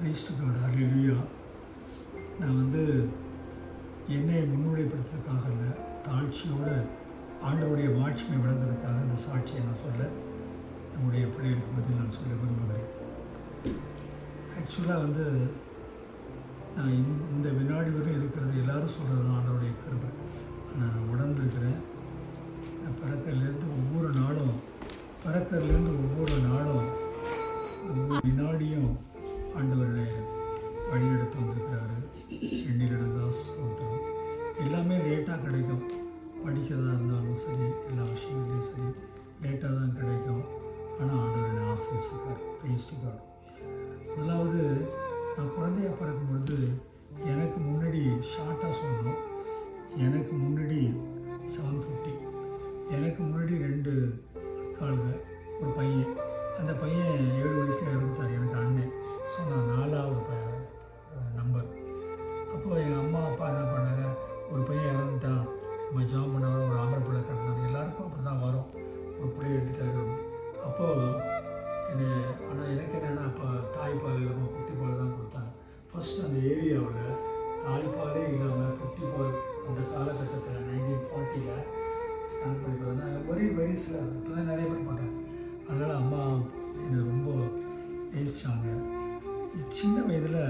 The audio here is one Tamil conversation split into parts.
பிரைஸ் டு காட், ஹல்லேலூயா. நான் என்னை முன்னிலைப்படுத்துறதுக்காக இல்லை, தாழ்ச்சியோட ஆண்டவருடைய மாட்சிமை விளங்குறதுக்காக இந்த சாட்சியை நான் சொல்ல நம்முடைய பிள்ளைகளுக்கு பற்றி நான் சொல்ல விரும்புகிறேன். ஆக்சுவலாக நான் இந்த வினாடி வரையும் இருக்கிறது எல்லாரும் சொல்கிறது தான் ஆண்டவருடைய கிருபை. நான் உணர்ந்துருக்கிறேன். நான் பிறக்கிறதுலேருந்து ஒவ்வொரு நாளும் ஒவ்வொரு வினாடியும் ஆண்டவருடைய வழியெடுத்து வந்திருக்கிறாரு. எண்ணிலிடந்தா ஸ்தோத்திரம். எல்லாமே லேட்டாக கிடைக்கும். படிக்கிறதா இருந்தாலும் சரி, எல்லா விஷயங்களையும் சரி லேட்டாக தான் கிடைக்கும். ஆனால் ஆண்டவர் என்னை ஆசீர்வதிச்சிருக்கார். Price to God. முதலாவது, நான் குழந்தையாக பிறக்கும் பொழுது எனக்கு முன்னாடி ஷார்ட்டாக சொல்லணும், எனக்கு முன்னாடி 750, எனக்கு முன்னாடி 2 அக்காளுங்க, ஒரு பையன். அந்த பையன் 7 வயசில் இறந்துட்டார், எனக்கு அண்ணன். ஸோ நான் 4வது நம்பர். அப்போது எங்கள் அம்மா அப்பா என்ன பண்ணாங்க, ஒரு பையன் இறந்துட்டான், நம்ம ஜாப் பண்ண ஒரு ஆம்பளை பிள்ளை கட்டினாங்க. எல்லாருக்கும் அப்படி தான் வரும், ஒரு பிள்ளை எடுத்துட்டாரு. அப்போது ஆனால் எனக்கு என்னென்னா, அப்போ தாய்ப்பால் இல்லாமல் குட்டிப்பால் தான் கொடுத்தாங்க. ஃபஸ்ட்டு அந்த ஏரியாவில் தாய்ப்பாலே இல்லாமல் குட்டிப்பால் அந்த காலகட்டத்தில் 1940 கணக்கு பண்ணி பார்த்தோன்னா ஒரே வயசில் இப்போ தான் நிறைய பேர் பண்ணுறாங்க. அதனால் அம்மா என்னை ரொம்ப நேசித்தாங்க. சின்ன வயதில்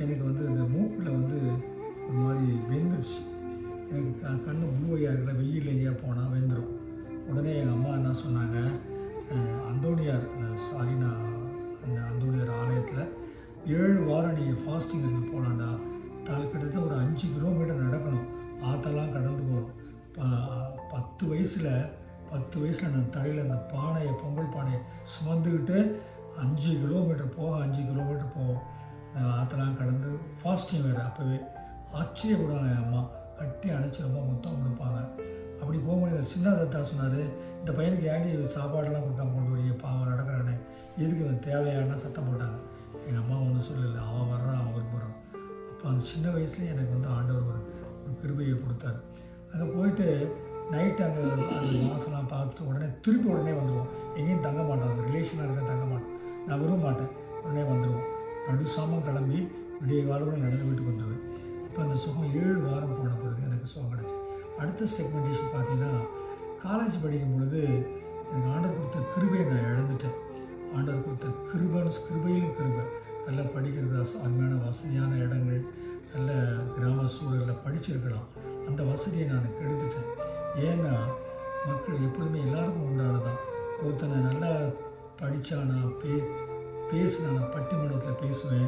எனக்கு இந்த மூக்கில் ஒரு மாதிரி வெந்துடுச்சு. எனக்கு கண்ணு ப்ளூவையாக இருக்கிற, வெயில் எங்கேயா போனால் வெந்துடும். உடனே எங்கள் அம்மா என்ன சொன்னாங்க, அந்தோணியார் அந்த அந்தோணியார் ஆலயத்தில் 7 வாரம் நீங்கள் ஃபாஸ்டிங் இருந்து போகலாண்டா. கிட்டத்தட்ட ஒரு 5 கிலோமீட்டர் நடக்கணும், ஆற்றெல்லாம் கடந்து போகணும். 10 வயசில் நான் தலையில் அந்த பொங்கல் பானையை சுமந்துக்கிட்டு 5 கிலோமீட்டர் போவோம். ஆற்றெல்லாம் கடந்து ஃபாஸ்டிங் வேறு. அப்போவே ஆச்சரியப்படுவாங்க என் அம்மா, கட்டி அணைச்சி ரொம்ப முத்தம் கொடுப்பாங்க. அப்படி போகும்போது சின்ன தத்தா சொன்னார், இந்த பையனுக்கு ஏண்டி சாப்பாடெல்லாம் கொடுக்காம கொண்டு வரீங்க, பாவம் நடக்கிறானே, எதுக்கு தேவையான சத்தம் போட்டாங்க. எங்கள் அம்மா சொல்லலை, அவன் வர்றான், அவன் விரும்புகிறான். அப்போ அந்த சின்ன வயசுலேயே எனக்கு ஆண்டவர் ஒரு கிருபையை கொடுத்தாரு. அங்கே போயிட்டு நைட்டு அங்கே அந்த மாதம்லாம் பார்த்துட்டு உடனே வந்துடுவோம். எங்கேயும் தங்க மாட்டோம், அந்த ரிலேஷனாக இருக்க தங்க மாட்டோம். நான் விரும்ப மாட்டேன், உடனே வந்துடுவோம். நடுசாமல் கிளம்பி விடிய காலத்தில் நடந்து வீட்டுக்கு வந்துடுவேன். அப்போ அந்த சுகம் 7 வாரம் போன பிறகு எனக்கு சுகம் கிடச்சி. அடுத்த செக்மெண்டேஷன் பார்த்தீங்கன்னா, காலேஜ் படிக்கும் பொழுது எனக்கு ஆண்டவர் கொடுத்த கிருபையை நான் இழந்துட்டேன். ஆண்டவர் கொடுத்த கிருபையிலும் கிருபை. நல்லா படிக்கிறது, அருமையான வசதியான இடங்கள், நல்ல கிராம சூழலில் படிச்சிருக்கலாம். அந்த வசதியை நான் கெடுத்துட்டேன். ஏன்னா மக்கள் எப்பொழுதுமே எல்லாருக்கும் உண்டானதான். ஒருத்தனை நல்லா படித்தானா பேசினா பட்டிமன்றத்தில் பேசுவேன்,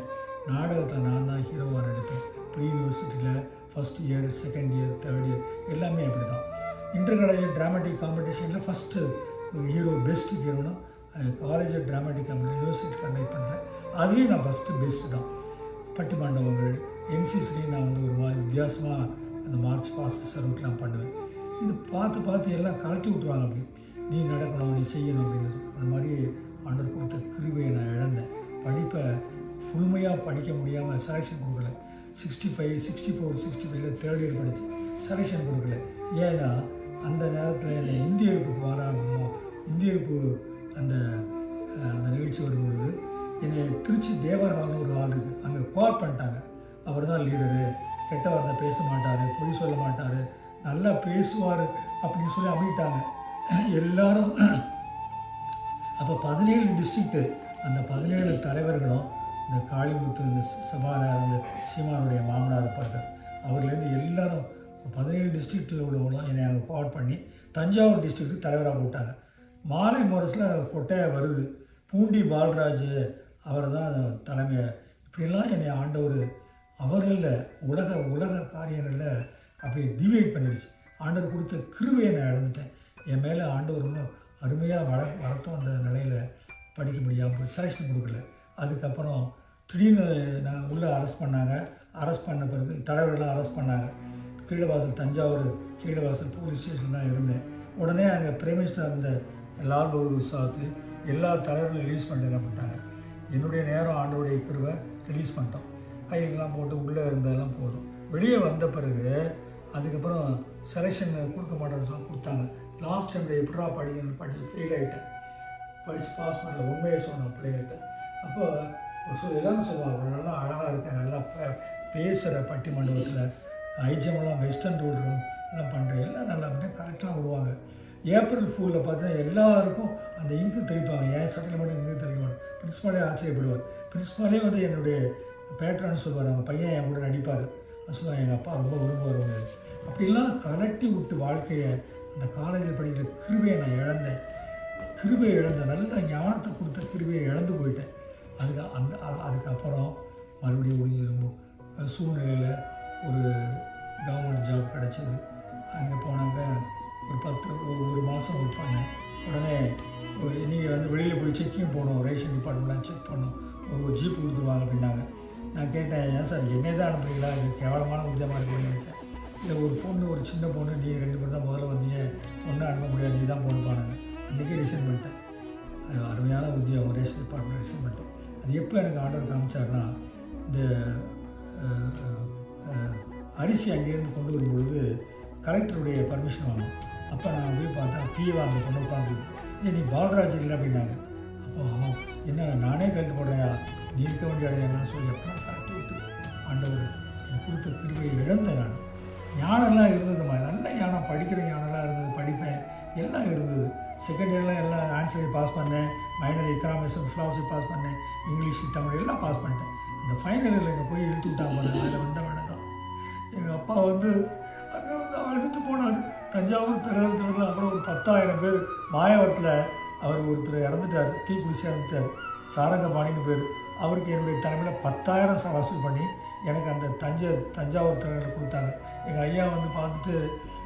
நாடகத்தில் நான் தான் ஹீரோவாக நடிப்பேன். ப்ரீ யூனிவர்சிட்டியில் first year, second year, third year எல்லாமே அப்படி தான். இன்டர் காலேஜ் ட்ராமாட்டிக் காம்படிஷனில் ஃபஸ்ட்டு ஹீரோ, பெஸ்ட் ஹீரோனா college dramatic competition university conduct பண்ணுறேன். அதுலேயும் நான் ஃபஸ்ட்டு பெஸ்ட்டு தான். பட்டிமண்டபங்கள், என்சிசிலையும் நான் ஒரு மாதிரி வித்தியாசமாக அந்த மார்ச் பாஸ்ட் சர்வீட்லாம் பண்ணுவேன். இது பார்த்து எல்லாம் கலட்டி விட்ருவாங்க. அப்படி நீ நடக்கணும், நீ செய்யணும் அப்படின்னு. அந்த மாதிரி ஆண்டவர் கொடுத்த கிருபையை நான் இழந்தேன். படிப்பை ஃபுல்மையாக படிக்க முடியாமல் செலெக்ஷன் கொடுக்கல. 65, 64, 65 தேர்ட் இயர் படித்து செலெக்ஷன் கொடுக்கல. ஏன்னா அந்த நேரத்தில் என்னை இந்தியருக்கு அந்த நிகழ்ச்சி வரும்பொழுது என்னை திருச்சி தேவர்ஹால்னு ஒரு ஆள் இருக்குது, அங்கே கால் பண்ணிட்டாங்க. அவர் தான் லீடரு, கெட்ட வார்த்தை பேச மாட்டார், பொய் சொல்ல மாட்டார், நல்லா பேசுவார் அப்படின்னு சொல்லி அமைட்டாங்க எல்லாரும். அப்போ 17 டிஸ்ட்ரிக்ட்டு, அந்த 17 தலைவர்களும், இந்த காளிமுத்து, இந்த சபாநாயகர், இந்த சீமானுடைய மாமனார் இருப்பார்கள், அவர்லேருந்து எல்லாரும் 17 டிஸ்ட்ரிக்டில் உள்ளவங்களும் என்னை அங்கே கால் பண்ணி தஞ்சாவூர் டிஸ்ட்ரிக்ட்டுக்கு தலைவராக போட்டாங்க. மாலை முரசில் கொட்டையாக வருது, பூண்டி பால்ராஜ் அவர் தான் தலைமையை. இப்படிலாம் என்னை ஆண்டவர் அவர்களில் உலக காரியங்களில் அப்படி டிவைட் பண்ணிடுச்சு. ஆண்டவர் கொடுத்த கிருபையை நான் இழந்துட்டேன். என் மேலே ஆண்டவர் ரொம்ப அருமையாக வளர்த்தோம். அந்த நிலையில் படிக்க முடியாமல் போய் செலெக்ஷன் கொடுக்கல. அதுக்கப்புறம் திடீர்னு நான் உள்ளே அரெஸ்ட் பண்ணாங்க. அரெஸ்ட் பண்ண பிறகு தலைவர்கள்லாம் அரெஸ்ட் பண்ணாங்க. கீழவாசல், தஞ்சாவூர் கீழவாசல் போலீஸ் ஸ்டேஷன் தான் இருந்தேன். உடனே அங்கே பிரைம் மினிஸ்டர் இருந்த லால் பகதூர் சாஸ்திரி எல்லா தலைவர்களும் ரிலீஸ் பண்ணிட்டாங்க. என்னுடைய நேரம் ஆண்டவருடைய கிருபை ரிலீஸ் பண்ணிட்டோம். கையெல்லாம் போட்டு உள்ளே இருந்ததெல்லாம் போதும். வெளியே வந்த பிறகு அதுக்கப்புறம் செலெக்ஷன் கொடுக்க மாட்டேன்னு சொல்லி கொடுத்தாங்க. லாஸ்ட் டைமில் எப்படா ஃபெயில் ஆகிட்டேன். படித்து பாஸ் பண்ணல, உண்மையை சொன்னேன் பிள்ளைகள்கிட்ட. அப்போ எல்லாரும் சொல்லுவாங்க நல்லா அழகாக இருக்கேன், நல்லா பேசுகிற பட்டிமண்டபத்தில் ஐஜமெல்லாம் வெஸ்டர்ன் ரூல் ரூம் எல்லாம் பண்ணுறேன், எல்லாம் நல்லா அப்படியே கரெக்டாக விடுவாங்க. ஏப்ரல் ஃபூலில் பார்த்தீங்கன்னா எல்லாருக்கும் அந்த இங்கு தெளிப்பாங்க, என் சட்டையில் மட்டும் இங்கு தெளிக்க மாட்டேன். பிரின்ஸ்பாலே ஆச்சரியப்படுவார். பிரின்ஸ்பாலே வந்து என்னுடைய பேட்டர்னு சொல்லுவார், அவங்க பையன் என் கூட நடிப்பார். சொல்லுவாங்க எங்கள் அப்பா ரொம்ப விரும்புவார். அப்படிலாம் கலட்டி விட்டு வாழ்க்கையை அந்த காலேஜில் படிக்கிற கிருபையை நான் இழந்தேன். கிருபையை இழந்தேன், நல்ல ஞானத்தை கொடுத்த கிருபையை இழந்து போயிட்டேன். அதுக்கப்புறம் மறுபடியும் ஒழிஞ்சிருக்கும் சூழ்நிலையில் ஒரு கவர்மெண்ட் ஜாப் கிடச்சிது. அங்கே போனாங்க ஒரு மாதம் ஒர்க் பண்ணேன். உடனே நீங்கள் வந்து வெளியில் போய் செக்கிங் போகணும், ரேஷன் டிபார்ட்மெண்ட்லாம் செக் பண்ணணும், ஒரு ஜீப் கொடுத்துருவாங்க அப்படின்னாங்க. நான் கேட்டேன், ஏன் சார் என்னை தான் அனுப்புறீங்களா, இது கேவலமான உத்தியமாக இருக்குன்னு நினச்சேன். இல்லை ஒரு பொண்ணு, ஒரு சின்ன பொண்ணு, நீ 2 பேர் தான் முதல்ல வந்தீங்க, ஒன்றும் அனுப்ப முடியாது, நீ தான் போகணுப்பானாங்க. அன்றைக்கே ரிசைன் பண்ணிட்டேன். அது அருமையான உத்தியோகம், ரேஷன் டிபார்ட்மெண்ட் ரிசைன் பண்ணிட்டேன். அது எப்போ எனக்கு ஆர்டர் காமிச்சார்னா, இந்த அரிசி அங்கேருந்து கொண்டு வரும்பொழுது கலெக்டருடைய பர்மிஷன் வாங்கணும். அப்போ நான் போய் பார்த்தா பிஏவா அந்த பொண்ணு உட்காந்துருக்கு. நீ பால்ராஜ் இல்லை அப்படின்னாங்க. அப்போ ஆமாம், என்ன நானே கழுத்து போடுறேயா, நீ இருக்க வேண்டிய அடையாளம் சொல்லி அப்படிலாம் கரெக்டி விட்டு ஆண்டவர் எனக்கு கொடுத்த கிருபையை இழந்தேன். நான் ஞானம்லாம் இருந்ததுமா, நல்ல ஞானம், படிக்கிற ஞானம்லாம் இருந்தது, படிப்பேன், எல்லாம் இருந்தது. செகண்ட் இயர்லாம் எல்லாம் ஆன்சரை பாஸ் பண்ணேன், மைனர் எக்கனாமிக்ஸ் ஃபிலாசபி பாஸ் பண்ணேன், இங்கிலீஷ் தமிழ் எல்லாம் பாஸ் பண்ணிட்டேன். அந்த ஃபைனல் இயரில் இங்கே போய் இழுத்து விட்டாங்க. அதில் வந்த வேணாம் தான் எங்கள் அப்பா வந்து அங்கே வந்து அழுதுட்டு போனார். தஞ்சாவூர் பெருந்தூரில் அப்புறம் ஒரு 10,000 பேர். மாயவரத்தில் அவர் ஒருத்தர் இறந்துட்டார், தீ குடிச்சு இறந்துட்டார், சாரங்கபாணின்னு பேர். அவருக்கு என்னுடைய தலைமையில் 10,000 வசூல் பண்ணி எனக்கு அந்த தஞ்சாவூர் தலைவரில் கொடுத்தாங்க. எங்கள் ஐயா வந்து பார்த்துட்டு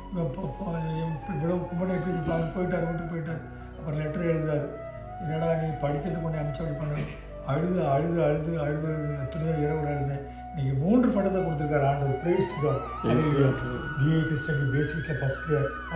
இவ்வளோ கும்பனை எப்படி போயிட்டார், வீட்டுக்கு போயிட்டார். அப்புறம் லெட்டர் எழுதுறாரு, என்னடா நீ படிக்கிறதுக்கு கொண்டு அனுப்பிச்சு அப்படி பண்ண. அழுது அழுது அழுது அழுது அழுது எத்தனையோ இரவு எழுதுனேன். இன்றைக்கி 3 படத்தை கொடுத்துருக்காரு ஆண்டவர். Praise god. பிஏ கிறிஸ்டடி பேசிக்கில் ஃபஸ்ட்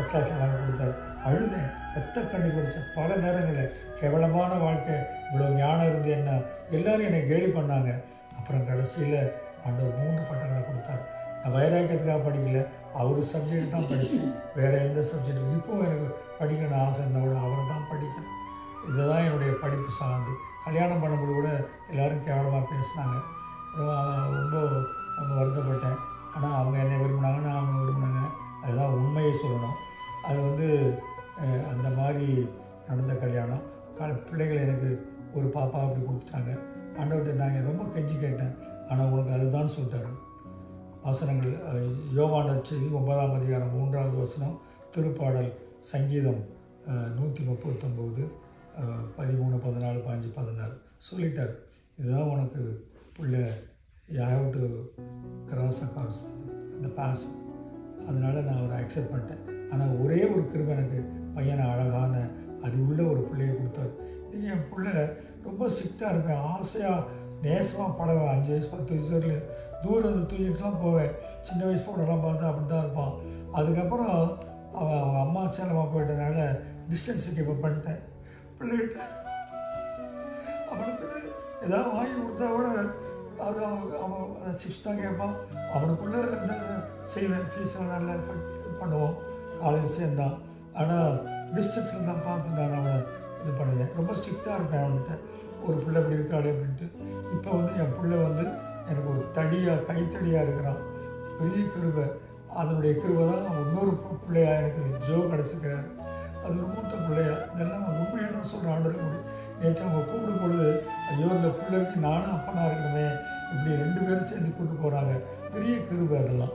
கிளாஸில் வாங்கி கொடுத்தாரு. அழுதேன், ரத்த கண்ணீர் படித்தேன் பல நேரங்களில். கேவலமான வாழ்க்கை, இவ்வளோ ஞானம் இருந்து என்ன, எல்லோரும் என்னை கேலி பண்ணாங்க. அப்புறம் கடைசியில் ஆண்டவர் 3 பட்டங்களை கொடுத்தாரு. நான் வைராக்கியத்துக்காக படிக்கல, அவர் சப்ஜெக்ட் தான் படித்தேன், வேறு எந்த சப்ஜெக்டும். இப்போது எனக்கு படிக்கணும்னு ஆசை இருந்தால் கூட அவரை தான் படிக்கணும். இதுதான் என்னுடைய படிப்பு சார்ந்து. கல்யாணம் பண்ணும்போது கூட எல்லோரும் கேவலமாக பேசினாங்க, ரொம்ப வருத்தப்பட்டேன். ஆனால் அவங்க என்னை விரும்பினாங்க, நான் அவங்க விரும்பினாங்க. அதுதான் உண்மையை சொல்லணும். அது வந்து அந்த மாதிரி நடந்த கல்யாணம். பிள்ளைகள் எனக்கு ஒரு பாப்பா அப்படி கொடுத்துட்டாங்க. ஆண்டவர்கிட்ட நான் ரொம்ப கெஞ்சி கேட்டேன், ஆனால் உனக்கு அதுதான் சொல்லிட்டாரு. வசனங்கள் யோவான் நற்செய்தி 9ஆம் அதிகாரம் 3வது வசனம், திருப்பாடல் சங்கீதம் 139 13 14 15 16 சொல்லிட்டார். இதுதான் உனக்கு பிள்ளை, I have to cross accords அந்த பாஸ். அதனால் நான் அவரை அக்செப்ட் பண்ணிட்டேன். ஆனால் ஒரே ஒரு கிருபை, எனக்கு பையனை அழகான அறிவுள்ள ஒரு பிள்ளையை கொடுத்தார். நீங்கள் என் பிள்ளை ரொம்ப ஸ்ட்ரிக்டாக இருப்பேன், ஆசையாக நேசமாக பழகுவேன். 5 வயசு 10 வயசு வரையிலும் தூரம் தூக்கிட்டுலாம் போவேன். சின்ன வயசு ஃபோட்டோலாம் பார்த்தா அப்படி தான் இருப்பான். அதுக்கப்புறம் அவங்க அம்மா சேலமாக போயிட்டனால டிஸ்டன்ஸ் கீப் பண்ணிட்டேன். பிள்ளைகிட்ட அவனுக்கு ஏதாவது வாங்கி கொடுத்தா கூட அது அவன் சிப்ஸ் தான் கேட்பான். அவனுக்குள்ளே இந்த செய்வேன், ஃபீஸெல்லாம் நல்லா இது பண்ணுவோம். காலேஜ் சேர்ந்தான், ஆனால் டிஸ்டன்ஸில் தான் பார்த்து நான் அவனை இது பண்ணினேன். ரொம்ப ஸ்ட்ரிக்டாக இருப்பேன் அவன்கிட்ட, ஒரு பிள்ளை இப்படி இருக்காளே அப்படின்ட்டு. இப்போ வந்து என் பிள்ளை வந்து எனக்கு ஒரு கைத்தடியாக இருக்கிறான். பெரிய கிருபை. அதனுடைய கிருபை தான் இன்னொரு பிள்ளையா எனக்கு ஜோ கிடச்சிக்கிறார். அது ஒரு மூத்த பிள்ளையா. இதெல்லாம் நான் உண்மையாக தான் சொல்கிறேன். ஆண்டருக்கு முடியும். நேற்று அவங்க கூப்பிடும் பொழுது, ஐயோ இந்த பிள்ளைக்கு நானும் அப்பனாக இருக்கணுமே, இப்படி 2 பேரும் சேர்ந்து கூப்பிட்டு போகிறாங்க. பெரிய கிருபை அதெல்லாம்.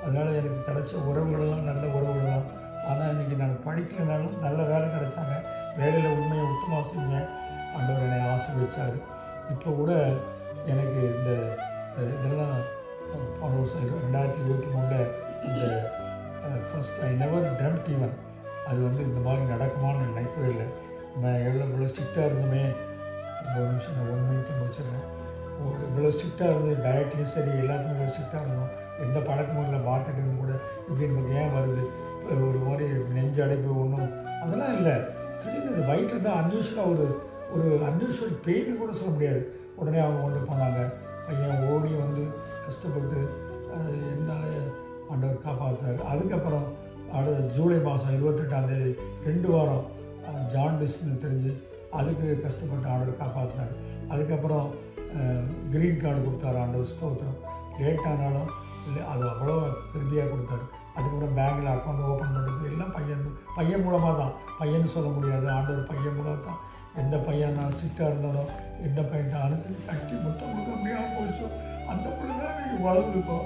அதனால் எனக்கு கிடைச்ச உறவுகளெல்லாம் நல்ல உறவுகள் தான். ஆனால் இன்றைக்கி நான் படிக்கலைனாலும் நல்ல வேலை கிடைச்சாங்க. வேலையில் உண்மையை உத்தமாக செஞ்சேன். ஆண்டவர் என்னை ஆசீர்வதிச்சார். இப்போ கூட எனக்கு இந்த இதெல்லாம் போன வருஷம் 2023 இந்த first I never dreamt even அது வந்து இந்த மாதிரி நடக்குமான்னு நினைக்கவே இல்லை. நான் எவ்வளோ ஸ்ட்ரிக்டாக இருந்துமே, ஒரு நிமிஷம் நான் 1 மினிட் முடிச்சிடுறேன். இவ்வளோ ஸ்ட்ரிக்டாக இருந்து டயட்லையும் சரி எல்லாத்துக்கும் இவ்வளோ ஸ்ட்ரிக்டாக இருந்தோம். எந்த பழக்கமும் இல்லை. மார்க்கெட்டிங் கூட இப்படி நமக்கு ஏன் வருது, ஒரு மாதிரி நெஞ்சு அடைப்பு ஒன்றும் அதெல்லாம் இல்லை. திடீர்னு வயிற்றில் தான் அன்யூஷுவலாக ஒரு அன்யூஷுவல் பெயின் கூட சொல்ல முடியாது. உடனே அவங்க கொண்டு போனாங்க. பையன் ஓடி வந்து கஷ்டப்பட்டு என்ன ஆண்டவர் காப்பாற்றுறாரு. அதுக்கப்புறம் அடுத்த ஜூலை மாதம் 28ஆம் தேதி 2 வாரம் ஜாண்டிஸ்ன்னு தெரிஞ்சு அதுக்கு கஷ்டப்பட்டு ஆண்டவர் காப்பாற்றினார். அதுக்கப்புறம் க்ரீன் கார்டு கொடுத்தாரு ஆண்டவர் ஸ்தோத்திரம். லேட்டானாலும் இல்லை அது அவ்வளோ கிருபியாக கொடுத்தாரு. அதுக்கப்புறம் பேங்கில் அக்கௌண்ட் ஓப்பன் பண்ணுறது எல்லாம் பையன் மூலமாக தான். பையன் சொல்ல முடியாது, ஆண்டவர் பையன் மூலம் தான். எந்த பையன் நான் ஸ்ட்ரிக்டாக இருந்தாலும் எந்த பையன் அனுசரித்து கட்டி முத்தம் கொடுக்க முடியாமல் போச்சோ அந்த பிள்ளை தான் எனக்கு வளர்ந்துக்கோ.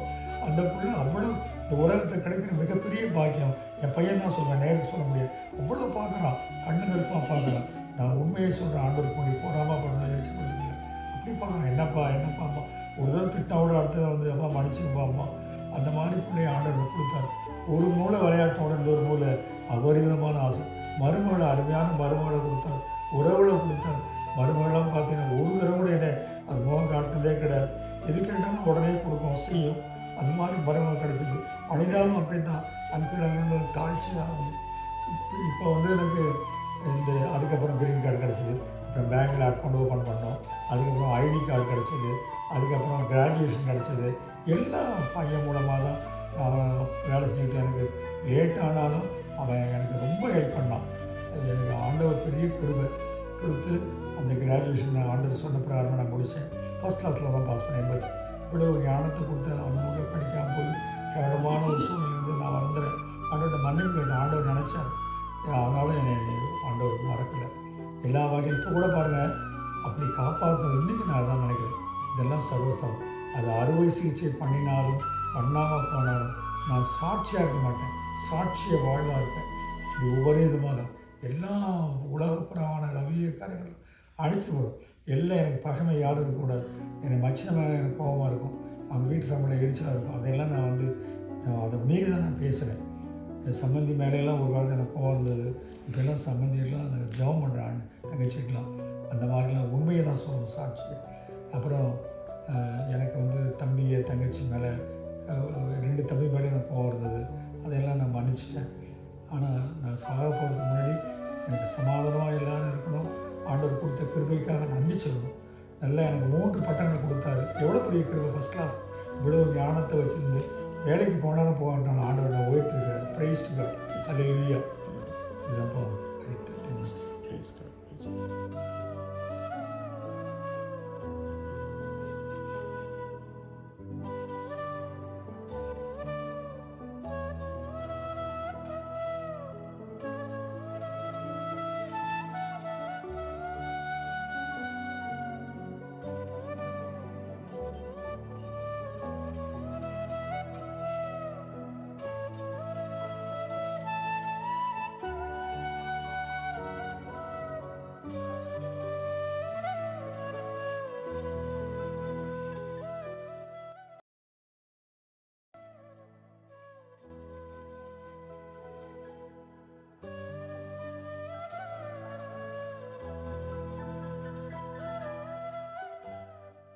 அந்த பிள்ளை அவ்வளோ இந்த உலகத்தை கிடைக்கிற மிகப்பெரிய பாக்கியம். என் பையன் தான் சொல்கிறேன், நேருக்கு சொல்ல முடியாது. அவ்வளோ பார்க்குறான், கண்ணு கருப்பாக பார்க்குறான். நான் உண்மையை சொல்கிறேன், ஆண்டவர் பண்ணி போகாமல் பண்ணணும் எரிச்சு கொடுத்துருக்கீங்க அப்படி பார்க்குறான். என்னப்பா அம்மா ஒரு தடவை திட்டாவோட அடுத்ததை வந்து அம்மா மன்னிச்சுப்பா அம்மா அந்த மாதிரி பிள்ளைய ஆண்டவர் கொடுத்தாரு. ஒரு மூளை விளையாட்டோட ஒரு மூளை அபரிதமான ஆசை. மருமகளை அருமையான மருமகளை கொடுத்தாரு, உறவுகளை கொடுத்தாரு. மருமகளாம் பார்த்தீங்கன்னா ஒரு தடவை கூட என்ன அது முகம் காட்டுனதே கிடையாது. எது கேட்டாலும் உடனே கொடுக்கும் செய்யும். அது மாதிரி மருமகள் கிடைச்சிது. அனிதாவும் அப்படி தான் அன்பிடங்கள் தாழ்ச்சியாக. இப்போ வந்து எனக்கு இந்த அதுக்கப்புறம் க்ரீன் கார்டு கிடச்சிது. அப்புறம் பேங்கில் அக்கௌண்ட் ஓப்பன் பண்ணோம். அதுக்கப்புறம் ஐடி கார்டு கிடச்சிது. அதுக்கப்புறம் கிராஜுவேஷன் கிடச்சிது. எல்லாம் பையன் மூலமாக தான் அவன் வேலை செஞ்சுட்டு எனக்கு லேட் ஆனாலும் அவன் எனக்கு ரொம்ப ஹெல்ப் பண்ணான். அது எனக்கு ஆண்டவர் பெரிய கிருபை கொடுத்து அந்த கிராஜுவேஷன் ஆண்டவர் சொன்ன பிரகாரமாக நான் முடித்தேன். ஃபஸ்ட் கிளாஸில் தான் பாஸ் பண்ணேன். பட் இவ்வளோ ஞானத்தை கொடுத்து அந்த மூலம் படிக்காமல் போய் கேவலமான ஒரு சூழ்நிலையிலேருந்து நான் வந்துடுறேன். ஆண்டவர்கிட்ட மன்னிப்பு கேட்டேன். ஆண்டவர் நினச்சார், அதனால் என்னை ஆண்டவர் மறக்கலை. எல்லா வகையும் இப்போ கூட பாருங்கள் அப்படி காப்பாற்ற இன்றைக்கி நான் அதான் நினைக்கிறேன். இதெல்லாம் சர்வசம். அது அறுவை சிகிச்சை பண்ணினாலும் பண்ணாமல் போனாலும் நான் சாட்சியாக இருக்க மாட்டேன், சாட்சியை வாழாக இருப்பேன். இப்படி ஒவ்வொரு விதமாக எல்லா உலகப்புறமான ரவிய காரியங்களும் அடிச்சு வரும். எல்லாம் எனக்கு பகைமை யாரும் இருக்கக்கூடாது. எனக்கு மச்சினமாக எனக்கு கோபமாக இருக்கும், அவங்க வீட்டு ஃபேமிலியில் எரிச்சலாக இருக்கும். அதெல்லாம் நான் வந்து அதை மீறி தான் நான் பேசுகிறேன். என் சம்மந்தி மேலேலாம் ஒரு காலத்தில் எனக்கு கோவம் இருந்தது. இப்போல்லாம் சம்மந்தியெல்லாம் நான் ஜெபம் பண்ணுறேன், தங்கச்சிக்கலாம் அந்த மாதிரிலாம் உண்மையை தான் சொல்லணும் சாட்சி. அப்புறம் எனக்கு வந்து தம்பியை தங்கச்சி மேலே 2 தம்பி மேலே எனக்கு கோவம் இருந்தது. அதையெல்லாம் நான் மன்னிச்சிட்டேன். ஆனால் நான் சாக போகிறதுக்கு முன்னாடி எனக்கு சமாதானமாக எல்லோரும் இருக்கணும். ஆண்டவர் கொடுத்த கிருபைக்காக நன்றி சொல்லணும். நல்லா எனக்கு 3 பட்டங்களை கொடுத்தாரு. எவ்வளோ பெரிய கிருபை! ஃபஸ்ட் கிளாஸ் இவ்வளோ ஞானத்தை வச்சுருந்து வேலைக்கு போனாலும் போகணும் ஆண்டவர் நான் உயர்த்திருக்கிறார். Praise to God. அல்லேலூயா. இதுதான்ப்பா